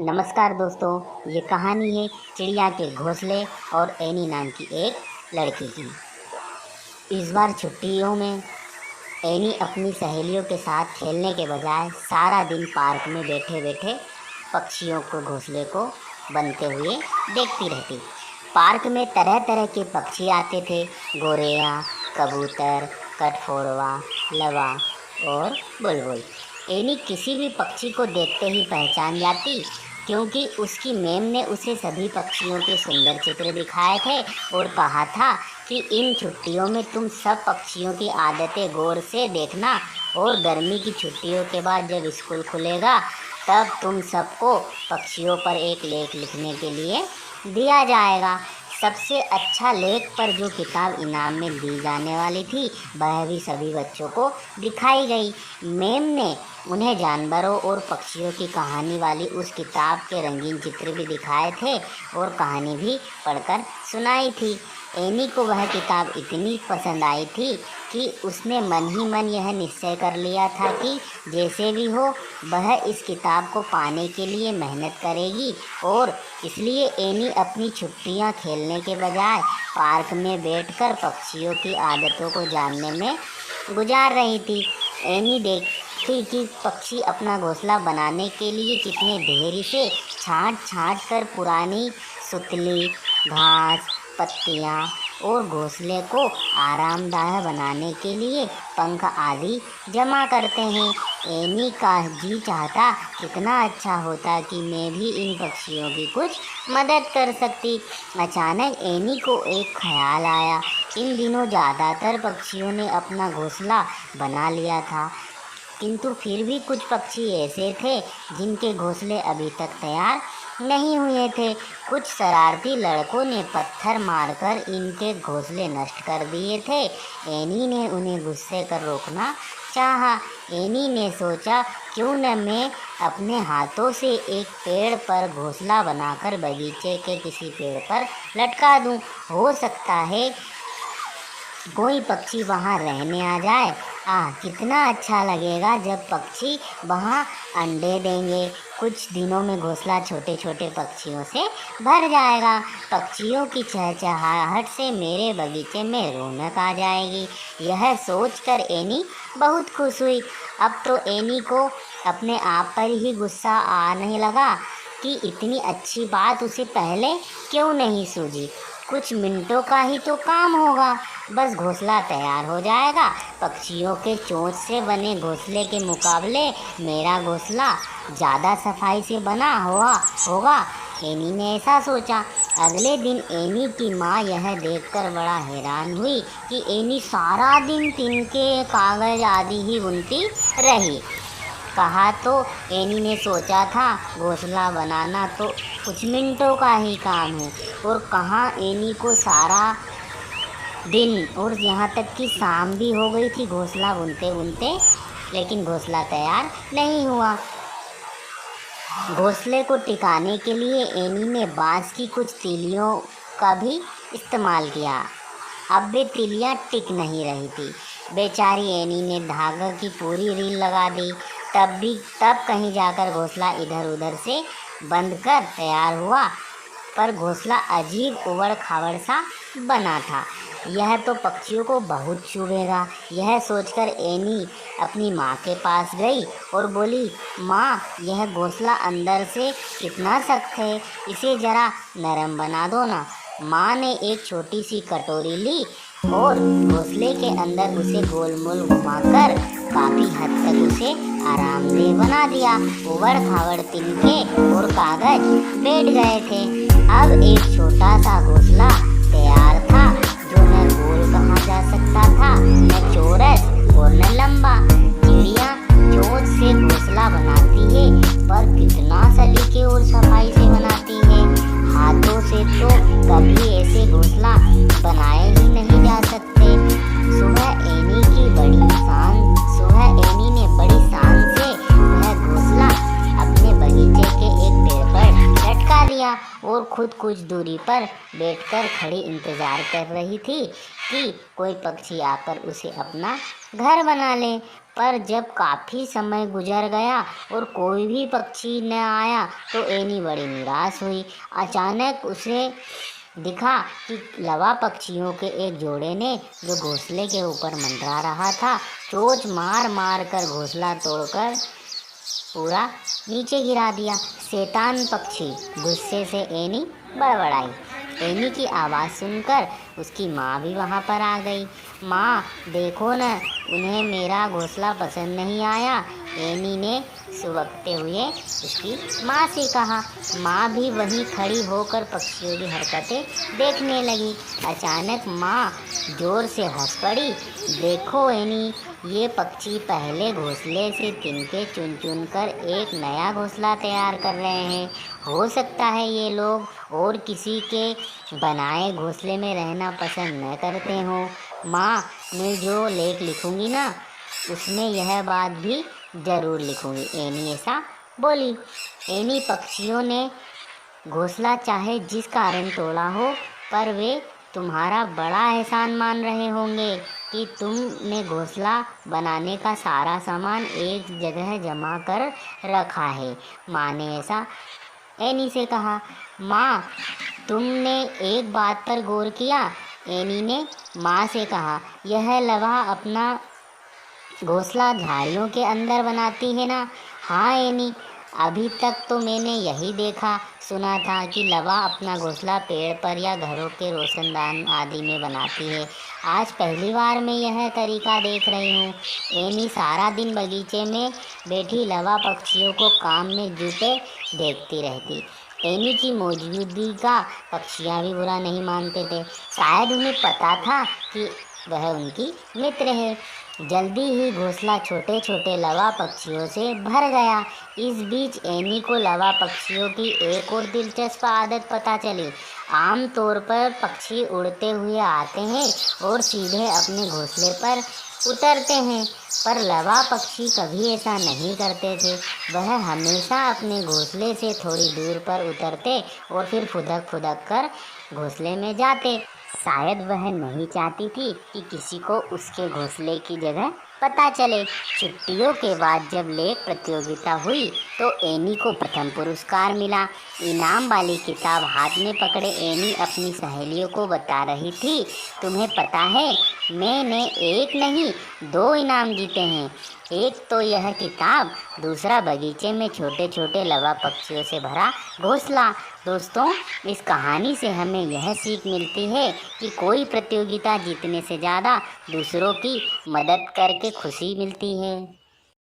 नमस्कार दोस्तों, ये कहानी है चिड़िया के घोंसले और एनी नाम की एक लड़की की। इस बार छुट्टियों में एनी अपनी सहेलियों के साथ खेलने के बजाय सारा दिन पार्क में बैठे बैठे पक्षियों को घोंसले को बनते हुए देखती रहती। पार्क में तरह तरह के पक्षी आते थे, गोरैया, कबूतर, कठफोड़वा, लवा और बुलबुल। एनी किसी भी पक्षी को देखते ही पहचान जाती, क्योंकि उसकी मैम ने उसे सभी पक्षियों के सुंदर चित्र दिखाए थे और कहा था कि इन छुट्टियों में तुम सब पक्षियों की आदतें गौर से देखना, और गर्मी की छुट्टियों के बाद जब स्कूल खुलेगा तब तुम सबको पक्षियों पर एक लेख लिखने के लिए दिया जाएगा। सबसे अच्छा लेख पर जो किताब इनाम में दी जाने वाली थी वह भी सभी बच्चों को दिखाई गई। मैम ने उन्हें जानवरों और पक्षियों की कहानी वाली उस किताब के रंगीन चित्र भी दिखाए थे और कहानी भी पढ़कर सुनाई थी। एनी को वह किताब इतनी पसंद आई थी कि उसने मन ही मन यह निश्चय कर लिया था कि जैसे भी हो वह इस किताब को पाने के लिए मेहनत करेगी, और इसलिए एनी अपनी छुट्टियां खेलने के बजाय पार्क में बैठकर पक्षियों की आदतों को जानने में गुजार रही थी। एनी देखती कि पक्षी अपना घोंसला बनाने के लिए कितने धैर्य से छांट छांट कर पुरानी सुतली, घास, पत्तियाँ और घोंसले को आरामदायक बनाने के लिए पंख आदि जमा करते हैं। एनी का जी चाहता कितना अच्छा होता कि मैं भी इन पक्षियों की कुछ मदद कर सकती। अचानक एनी को एक ख्याल आया। इन दिनों ज़्यादातर पक्षियों ने अपना घोंसला बना लिया था, किंतु फिर भी कुछ पक्षी ऐसे थे जिनके घोंसले अभी तक तैयार नहीं हुए थे। कुछ शरारती लड़कों ने पत्थर मारकर इनके घोंसले नष्ट कर दिए थे। एनी ने उन्हें गुस्से कर रोकना चाहा। एनी ने सोचा, क्यों न मैं अपने हाथों से एक पेड़ पर घोंसला बनाकर बगीचे के किसी पेड़ पर लटका दूं। हो सकता है कोई पक्षी वहाँ रहने आ जाए। कितना अच्छा लगेगा जब पक्षी वहाँ अंडे देंगे। कुछ दिनों में घोंसला छोटे छोटे पक्षियों से भर जाएगा। पक्षियों की चहचहाहट से मेरे बगीचे में रौनक आ जाएगी। यह सोचकर एनी बहुत खुश हुई। अब तो एनी को अपने आप पर ही गुस्सा आने लगा कि इतनी अच्छी बात उसे पहले क्यों नहीं सूझी। कुछ मिनटों का ही तो काम होगा, बस घोंसला तैयार हो जाएगा। पक्षियों के चोंच से बने घोंसले के मुकाबले मेरा घोंसला ज़्यादा सफाई से बना होगा। एनी ने ऐसा सोचा। अगले दिन एनी की माँ यह देखकर बड़ा हैरान हुई कि एनी सारा दिन तिनके, कागज आदि ही बुनती रही। कहा तो एनी ने सोचा था घोंसला बनाना तो कुछ मिनटों का ही काम है, और कहाँ एनी को सारा दिन और यहाँ तक कि शाम भी हो गई थी घोंसला बुनते बुनते, लेकिन घोंसला तैयार नहीं हुआ। घोंसले को टिकाने के लिए एनी ने बांस की कुछ तीलियों का भी इस्तेमाल किया। अब वे तीलियाँ टिक नहीं रही थी। बेचारी एनी ने धागे की पूरी रील लगा दी, तब कहीं जाकर घोंसला इधर उधर से बंद कर तैयार हुआ। पर घोंसला अजीब उबड़ खाबड़ सा बना था। यह तो पक्षियों को बहुत चुभेगा। यह सोचकर एनी अपनी माँ के पास गई और बोली, माँ, यह घोंसला अंदर से कितना सख्त है, इसे ज़रा नरम बना दो ना। माँ ने एक छोटी सी कटोरी ली और घोंसले के अंदर उसे गोल-मोल घुमाकर काफ़ी हद तक उसे आरामदेह बना दिया। उबड़ खाबड़ तिनके और कागज बैठ गए थे। अब एक छोटा सा घोंसला तैयार था, जो न गोल कहा जा सकता था, न चौरस और न लंबा। चिड़िया चोंच से घोंसला बनाती है, पर कितना सलीके और सफाई से बनाती है। हाथों से तो कभी ऐसे घोंसला बनाए ही नहीं जा सकते। सुबह एनी ने बड़ी शान से वह घोंसला अपने बगीचे के एक पेड़ पर लटका दिया और खुद कुछ दूरी पर बैठकर खड़ी इंतजार कर रही थी कि कोई पक्षी आकर उसे अपना घर बना ले। पर जब काफ़ी समय गुजर गया और कोई भी पक्षी न आया तो एनी बड़ी निराश हुई। अचानक उसे दिखा कि लवा पक्षियों के एक जोड़े ने, जो घोंसले के ऊपर मंडरा रहा था, चोंच मार मार कर घोंसला तोड़कर पूरा नीचे गिरा दिया। शैतान पक्षी, गुस्से से एनी बड़बड़ाई। एनी की आवाज़ सुनकर उसकी माँ भी वहाँ पर आ गई। माँ, देखो न, उन्हें मेरा घोंसला पसंद नहीं आया, एनी ने सुबकते हुए उसकी माँ से कहा। माँ भी वहीं खड़ी होकर पक्षियों की हरकतें देखने लगी। अचानक माँ जोर से हंस पड़ी। देखो एनी, ये पक्षी पहले घोंसले से तिनके चुन चुन कर एक नया घोंसला तैयार कर रहे हैं। हो सकता है ये लोग और किसी के बनाए घोंसले में रहना पसंद न करते हों। माँ, मैं जो लेख लिखूँगी ना, उसमें यह बात भी ज़रूर लिखूँगी, एनी ऐसा बोली। एनी पक्षियों ने घोंसला चाहे जिस कारण तोड़ा हो, पर वे तुम्हारा बड़ा एहसान मान रहे होंगे कि तुमने घोंसला बनाने का सारा सामान एक जगह जमा कर रखा है। माँ ने ऐसा एनी से कहा। माँ, तुमने एक बात पर गौर किया? एनी ने माँ से कहा। यह लवा अपना घोंसला झाड़ियों के अंदर बनाती है ना? हाँ एनी, अभी तक तो मैंने यही देखा सुना था कि लवा अपना घोंसला पेड़ पर या घरों के रोशनदान आदि में बनाती है। आज पहली बार मैं यह तरीका देख रही हूँ। एनी सारा दिन बगीचे में बैठी लवा पक्षियों को काम में जुटे देखती रहती। एनी की मौजूदगी का पक्षियाँ भी बुरा नहीं मानते थे। शायद उन्हें पता था कि वह उनकी मित्र है। जल्दी ही घोंसला छोटे छोटे लवा पक्षियों से भर गया। इस बीच एनी को लवा पक्षियों की एक और दिलचस्प आदत पता चली। आम तौर पर पक्षी उड़ते हुए आते हैं और सीधे अपने घोंसले पर उतरते हैं, पर लवा पक्षी कभी ऐसा नहीं करते थे। वह हमेशा अपने घोंसले से थोड़ी दूर पर उतरते और फिर फुदक फुदक कर घोंसले में जाते। शायद वह नहीं चाहती थी कि किसी को उसके घोंसले की जगह पता चले। छुट्टियों के बाद जब लेख प्रतियोगिता हुई तो एनी को प्रथम पुरस्कार मिला। इनाम वाली किताब हाथ में पकड़े एनी अपनी सहेलियों को बता रही थी, तुम्हें पता है, मैंने एक नहीं 2 इनाम जीते हैं। एक तो यह किताब, दूसरा बगीचे में छोटे छोटे लवा पक्षियों से भरा घोंसला। दोस्तों, इस कहानी से हमें यह सीख मिलती है कि कोई प्रतियोगिता जीतने से ज़्यादा दूसरों की मदद करके खुशी मिलती है।